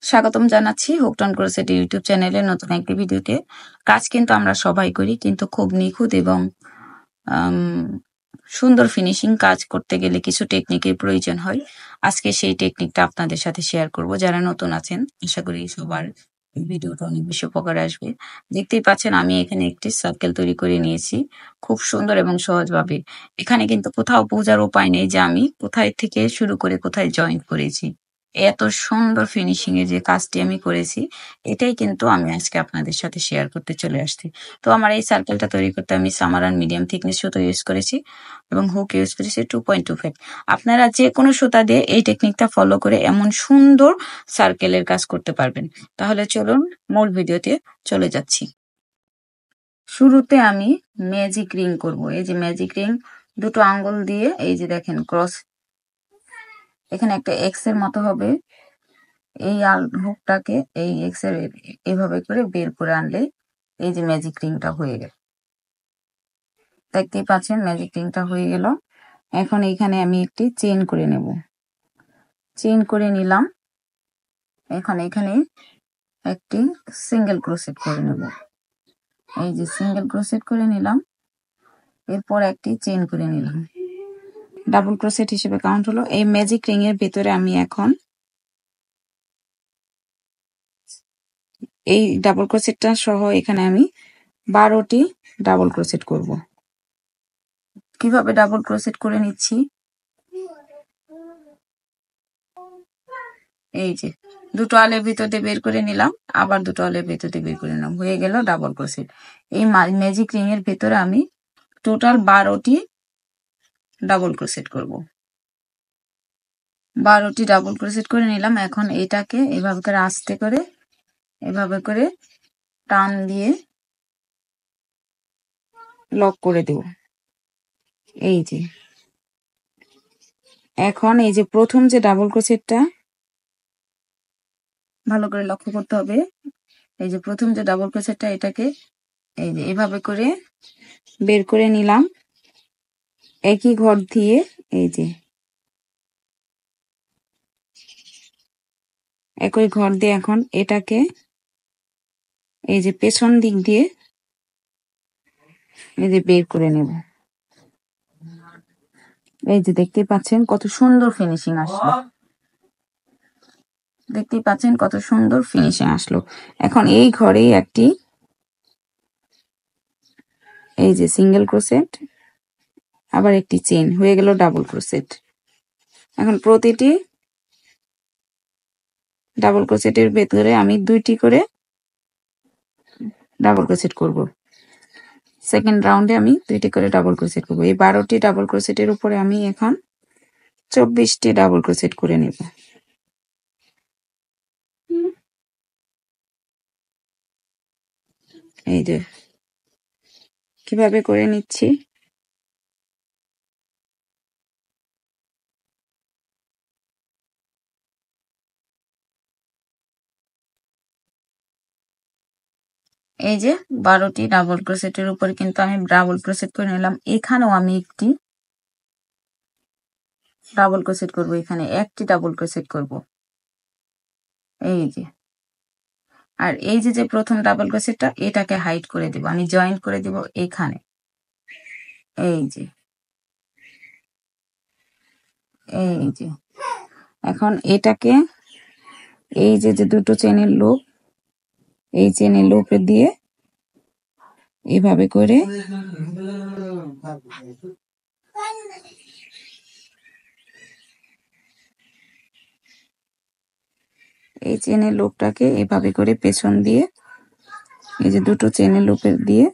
স্বাগতম জানাচ্ছি হুকটন crochet YouTube চ্যানেলের নতুন একটি ভিডিওতে। কাজ কিন্তু আমরা সবাই করি, কিন্তু খুব নিখুঁত এবং সুন্দর ফিনিশিং কাজ করতে গেলে কিছু টেকনিকের প্রয়োজন হয়। আজকে সেই টেকনিকটা আপনাদের সাথে শেয়ার করব। যারা নতুন আছেন, আশা করি সবার ভিডিওটা অনেক বেশি উপকারে আসবে। দেখতেই পাচ্ছেন আমি এখানে একটি সার্কেল তৈরি করে নিয়েছি খুব সুন্দর এবং সহজভাবে। এখানে কিন্তু কোথাও বোঝার উপায় নেই যে আমি কোথায় থেকে শুরু করে কোথায় জয়েন করেছি। এত সুন্দর ফিনিশিং এর যে কাজটি আমি করেছি, এটাই কিন্তু আমি আজকে আপনাদের সাথে শেয়ার করতে চলে আসছি। তো আমার এই সার্কেলটা তৈরি করতে আমি সামার মিডিয়াম থিকনেস সুতো ইউজ করেছি এবং হুক ইউজ করেছি 2.25। আপনারা যে কোনো সুতা দিয়ে এই টেকনিকটা ফলো করে এমন সুন্দর সার্কেলের কাজ করতে পারবেন। তাহলে চলুন মূল ভিডিওতে চলে যাচ্ছি। শুরুতে আমি ম্যাজিক রিং করব। এই যে ম্যাজিক রিং, দুটো আঙ্গুল দিয়ে এই যে দেখেন ক্রস, এখানে একটা এক্স এর মতো হবে। এই হুকটাকে এই এক্স এর এভাবে করে বের করে আনলে এই যে ম্যাজিক রিংটা হয়ে গেল। দেখতেই পাচ্ছেন ম্যাজিক রিংটা হয়ে গেল। এখন এইখানে আমি একটি চেইন করে নেব। চেইন করে নিলাম। এখন এখানে একটি সিঙ্গেল ক্রোশেট করে নেব। এই যে সিঙ্গেল ক্রোশেট করে নিলাম, এরপর একটি চেইন করে নিলাম। ডাবল ক্রোশেট হিসেবে কাউন্ট হলো। এই ম্যাজিক রিং এর ভিতরে আমি এখন এই ডাবল ক্রোশেটটা সহ এখানে আমি 12টি ডাবল ক্রোশেট করব। কিভাবে ডাবল ক্রোশেট করে নিচ্ছি, এই যে দুটো আলের ভিতর দিয়ে বের করে নিলাম, আবার দুটো আলের ভিতর দিয়ে বের করে নিলাম, হয়ে গেল ডাবল ক্রোশেট। এই ম্যাজিক রিং এর ভেতরে আমি টোটাল 12টি ডাবল ক্রোশেট করব। 12টি ডাবল ক্রোশেট করে নিলাম। এখন এটাকে এভাবে করে আস্তে করে এভাবে করে টান দিয়ে লক করে দেব। এই যে এখন এই যে প্রথম যে ডাবল ক্রোশেটটা ভালো করে লক্ষ্য করতে হবে। এই যে প্রথম যে ডাবল ক্রোশেটটা, এটাকে এই যে এভাবে করে বের করে নিলাম একই ঘর দিয়ে। এই যে একই ঘর দিয়ে এখন এটাকে এই যে পেছন দিক দিয়ে এই যে বের করে নেব। এই যে দেখতেই পাচ্ছেন কত সুন্দর ফিনিশিং আসলো। দেখতেই পাচ্ছেন কত সুন্দর ফিনিশিং আসলো। এখন এই ঘরেই একটি এই যে সিঙ্গেল ক্রোশেট, আবার একটি চেইন, হয়ে গেল ডাবল ক্রোশেট। এখন প্রতিটি ডাবল ক্রোশেটের ভেতরে আমি 2টি করে ডাবল ক্রোশেট করব। সেকেন্ড রাউন্ডে আমি 2টি করে ডাবল ক্রোশেট করব। এই 12টি ডাবল ক্রোশেটের উপরে আমি এখন 24টি ডাবল ক্রোশেট করে নেব। এই যে কিভাবে করে নিচ্ছি। এই যে 12টি ডাবল ক্রোশেটের উপরে কিন্তু আমি ডাবল ক্রোশেট করে নিলাম। এখানেও আমি একটি ডাবল ক্রোশেট করব, এখানে একটি ডাবল ক্রোশেট করব। এই যে আর এই যে প্রথম ডাবল ক্রোশেটটা, এটাকে হাইড করে দেব, আমি জয়েন্ট করে দেব এখানে। এই যে এই যে এখন এটাকে এই যে দুটো চেনের লুপ, এই চেনের লুপে দিয়ে এভাবে করে এই চেনের লুপটাকে এভাবে করে পেছন দিয়ে এই যে দুটো চেনের লুপে দিয়ে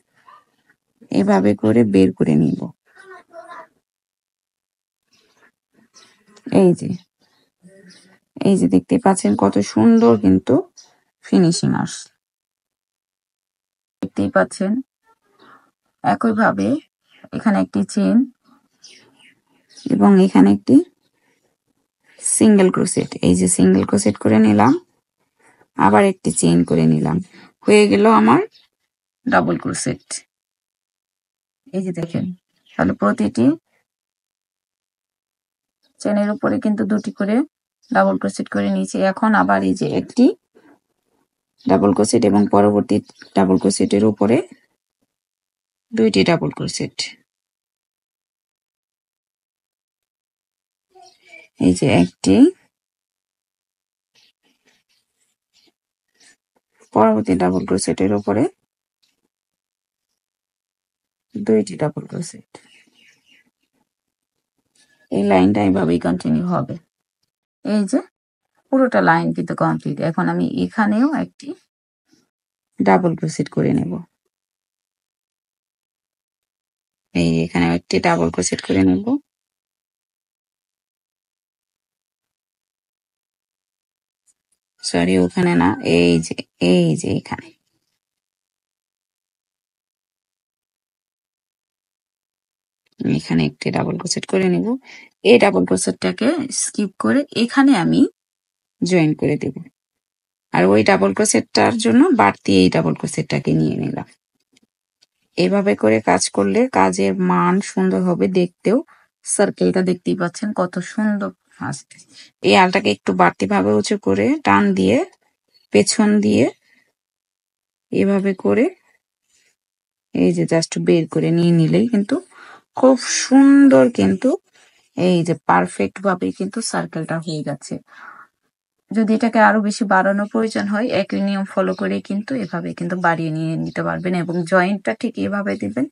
এভাবে করে বের করে নিব। এই যে দেখতে পাচ্ছেন কত সুন্দর কিন্তু ফিনিশিং আসছে। দেখতেই পাচ্ছেন একইভাবে এখানে একটি চেন এবং এখানে একটি সিঙ্গেল ক্রোশেট, এই যে সিঙ্গেল ক্রোশেট করে নিলাম, আবার একটি চেইন করে নিলাম, হয়ে গেল আমার ডাবল ক্রোশেট। এই যে দেখেন, তাহলে প্রতিটি চেনের উপরে কিন্তু 2টি করে ডাবল ক্রোশেট করে নিয়েছি। এখন আবার এই যে একটি ডাবল ক্রোশেট এবং পরবর্তী ডাবল ক্রোশেটের উপরে 2টি ডাবল ক্রোশেট। এই যে একটি, পরবর্তী ডাবল ক্রোশেটের উপরে 2টি ডাবল ক্রোশেট। এই লাইনটা এইভাবেই কন্টিনিউ হবে। এই যে পুরোটা লাইন কিন্তু কমপ্লিট। এখন আমি এখানেও একটি ডাবল ক্রোশেট করে নেব। এই এখানে একটি ডাবল ক্রোশেট করে নেব। সরি, ওখানে না, এই যে এখানে। এখানে একটি ডাবল ক্রোশেট করে নেব। এই ডাবল ক্রোশেটটাকে স্কিপ করে এখানে আমি জয়েন করে দেব। আর ওই ডাবল ক্রোশেটটার জন্য বাড়তি এই ডাবল ক্রোশেটটাকে নিয়ে নিলাম। এভাবে করে কাজ করলে কাজের মান সুন্দর হবে দেখতেও। সার্কেলটা দেখতেই পাচ্ছেন কত সুন্দর আসছে। এই আলটাকে একটু বাড়তি ভাবে উঁচু করে টান দিয়ে পেছন দিয়ে এভাবে করে এই যে জাস্ট বের করে নিয়ে নিলেই কিন্তু খুব সুন্দর কিন্তু এই যে পারফেক্ট ভাবে কিন্তু সার্কেলটা হয়ে যাচ্ছে। যদি এটাকে আরো বেশি বাড়ানোর প্রয়োজন হয় একই নিয়ম ফলো করে কিন্তু এভাবে কিন্তু বাড়িয়ে নিয়ে নিতে পারবেন এবং জয়েন্টটা ঠিক এভাবে দিবেন,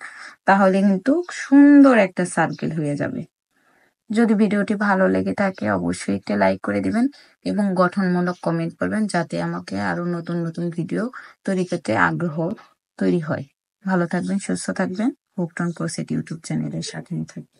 তাহলে কিন্তু সুন্দর একটা সার্কেল হয়ে যাবে। যদি ভিডিওটি ভালো লেগে থাকে অবশ্যই একটা লাইক করে দিবেন এবং গঠনমূলক কমেন্ট করবেন, যাতে আমাকে আরো নতুন নতুন ভিডিও তৈরি করতে আগ্রহ তৈরি হয়। ভালো থাকবেন, সুস্থ থাকবেন। হুকটন ক্রোশেট ইউটিউব চ্যানেলের সাথেই থাকবেন।